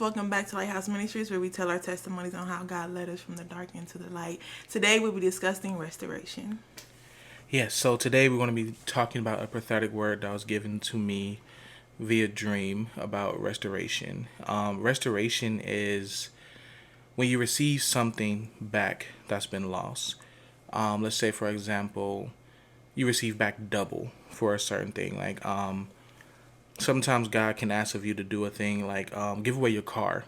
Welcome back to Lighthouse Ministries, where we tell our testimonies on how God led us from the dark into the light. Today, we'll be discussing restoration. Yes, so today we're going to be talking about a prophetic word that was given to me via dream about restoration. Restoration is when you receive something back that's been lost. Let's say, for example, you receive back double for a certain thing. Sometimes God can ask of you to do a thing like give away your car,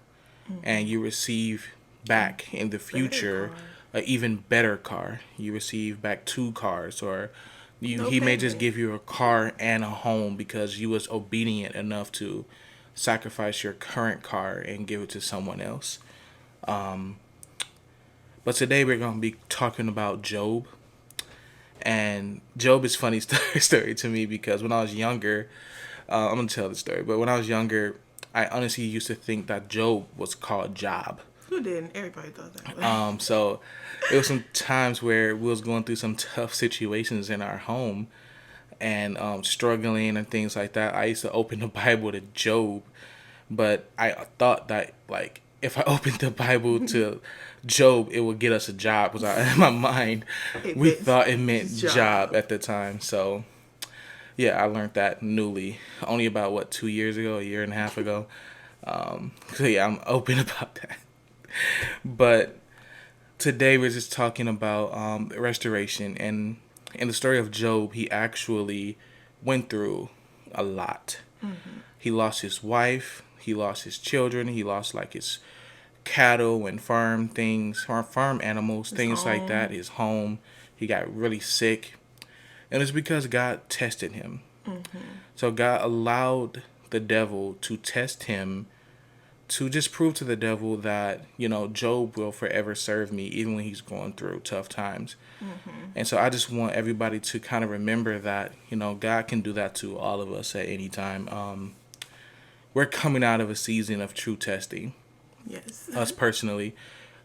and you receive back in the Better future car. an even better car. You receive back two cars, or No he may just payment. give you a car and a home because you was obedient enough to sacrifice your current car and give it to someone else. But today we're going to be talking about Job. And Job is funny story to me because when I was younger, I'm gonna tell the story. But when I was younger, I honestly used to think that Job was called Job. Who didn't? Everybody thought that way. So it was some times where we was going through some tough situations in our home and struggling and things like that. I used to open the Bible to Job, but I thought that like if I opened the Bible to Job, it would get us a job. Because in my mind, It we meant thought it meant job job. at the time. So yeah, I learned that newly, only about what 2 years ago, a year and a half ago. So yeah, I'm open about that. But today we're just talking about restoration, and in the story of Job, he actually went through a lot. He lost his wife, he lost his children, he lost like his cattle and farm things, or farm animals, His things like that. home. His home, he got really sick, and it's because God tested him. So God allowed the devil to test him to just prove to the devil that, Job will forever serve me even when he's going through tough times. And so I just want everybody to kind of remember that, God can do that to all of us at any time. We're coming out of a season of true testing. Yes. Us personally,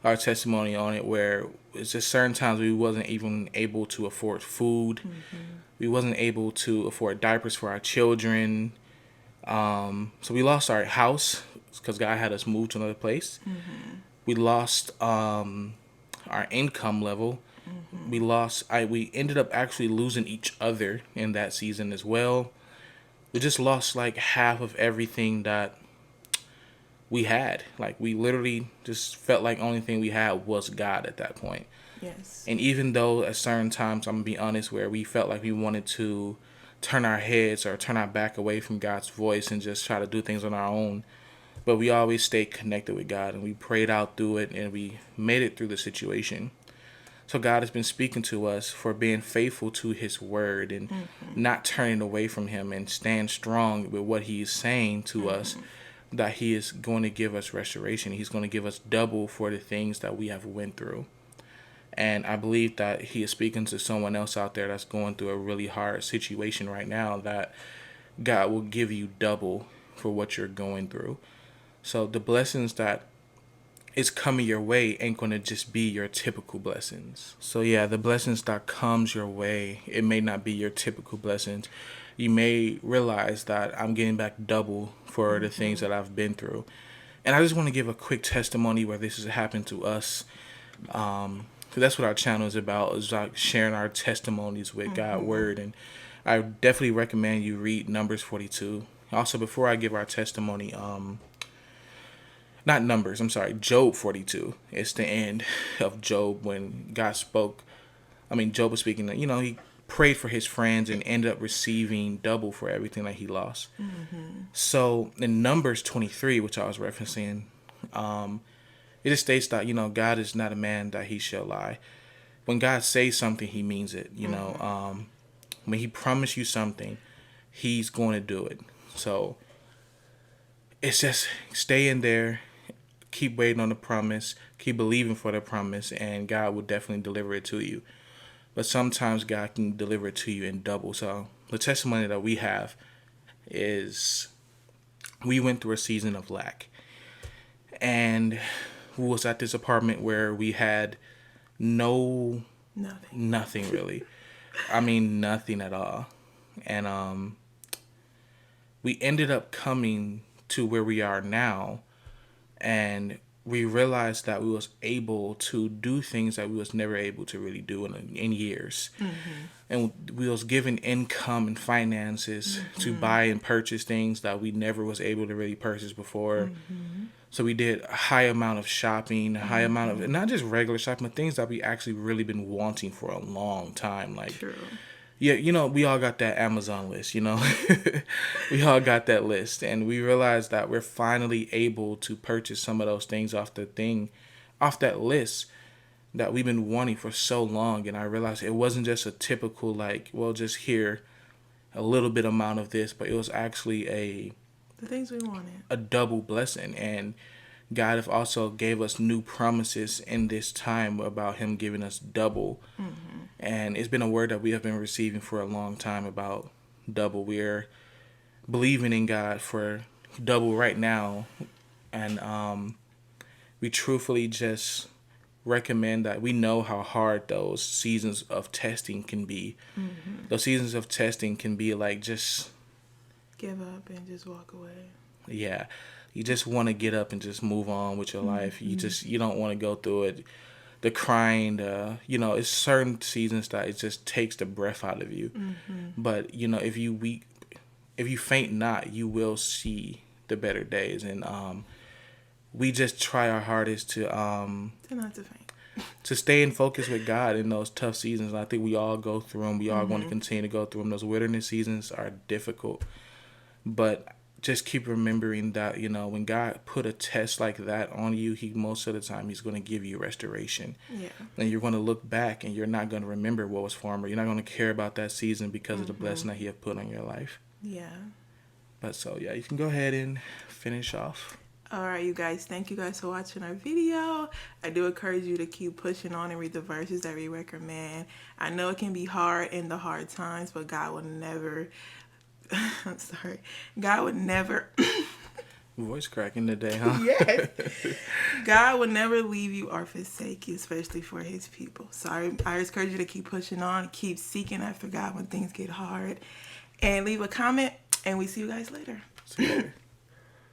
our testimony on it, where it's just certain times we wasn't even able to afford food. We wasn't able to afford diapers for our children. So we lost our house because God had us move to another place. We lost our income level. We ended up actually losing each other in that season as well. We just lost like half of everything that we had. Like we literally just felt like only thing we had was God at that point. Yes. And even though at certain times, I'm gonna be honest, where we felt like we wanted to turn our heads or turn our back away from God's voice and just try to do things on our own, but we always stayed connected with God and we prayed out through it and we made it through the situation. So God has been speaking to us for being faithful to his word and not turning away from him and stand strong with what he is saying to us, that he is going to give us restoration. He's going to give us double for the things that we have went through. And I believe that he is speaking to someone else out there that's going through a really hard situation right now, that God will give you double for what you're going through. So the blessings that is coming your way ain't going to just be your typical blessings. So yeah, the blessings that comes your way, it may not be your typical blessings. You may realize that I'm getting back double for the things that I've been through. And I just want to give a quick testimony where this has happened to us. So that's what our channel is about, is like sharing our testimonies with God's word. And I definitely recommend you read Numbers 42. Also, before I give our testimony, not Numbers, I'm sorry, Job 42. It's the end of Job when God spoke. Job was speaking, he prayed for his friends and ended up receiving double for everything that he lost. So in Numbers 23, which I was referencing, it just states that, God is not a man that he shall lie. When God says something, he means it. When he promised you something, he's going to do it. So it's just stay in there, keep waiting on the promise, keep believing for the promise, and God will definitely deliver it to you. But sometimes God can deliver it to you in double. So the testimony that we have is we went through a season of lack. And we was at this apartment where we had Nothing. nothing really. Nothing at all. And we ended up coming to where we are now and we realized that we was able to do things that we was never able to really do in years. And we was given income and finances to buy and purchase things that we never was able to really purchase before. So we did a high amount of shopping, a high amount of, not just regular shopping, but things that we actually really been wanting for a long time. Like, True. yeah, we all got that Amazon list, we all got that list, and we realized that we're finally able to purchase some of those things off that list that we've been wanting for so long. And I realized it wasn't just a typical, like, well, just here a little bit amount of this, but it was actually The things we wanted. a double blessing. And God have also gave us new promises in this time about him giving us double. And it's been a word that we have been receiving for a long time about double. We're believing in God for double right now. And we truthfully just recommend that we know how hard those seasons of testing can be. Those seasons of testing can be like just Give up and just walk away. Yeah. You just want to get up and just move on with your life. You don't want to go through it. The crying, it's certain seasons that it just takes the breath out of you. But, if you faint not, you will see the better days. And we just try our hardest to not to faint. To stay in focus with God in those tough seasons. I think we all go through them. We all want to continue to go through them. Those wilderness seasons are difficult. But just keep remembering that, when God put a test like that on you, most of the time he's going to give you restoration. Yeah. And you're going to look back and you're not going to remember what was former. You're not going to care about that season because of the blessing that he have put on your life. Yeah. But so, yeah, you can go ahead and finish off. All right, you guys. Thank you guys for watching our video. I do encourage you to keep pushing on and read the verses that we recommend. I know it can be hard in the hard times, but God will never... I'm sorry. God would never... Voice cracking today, huh? Yes. God would never leave you or forsake you, especially for his people. So I encourage you to keep pushing on, keep seeking after God when things get hard. And leave a comment, and we see you guys later. See you later.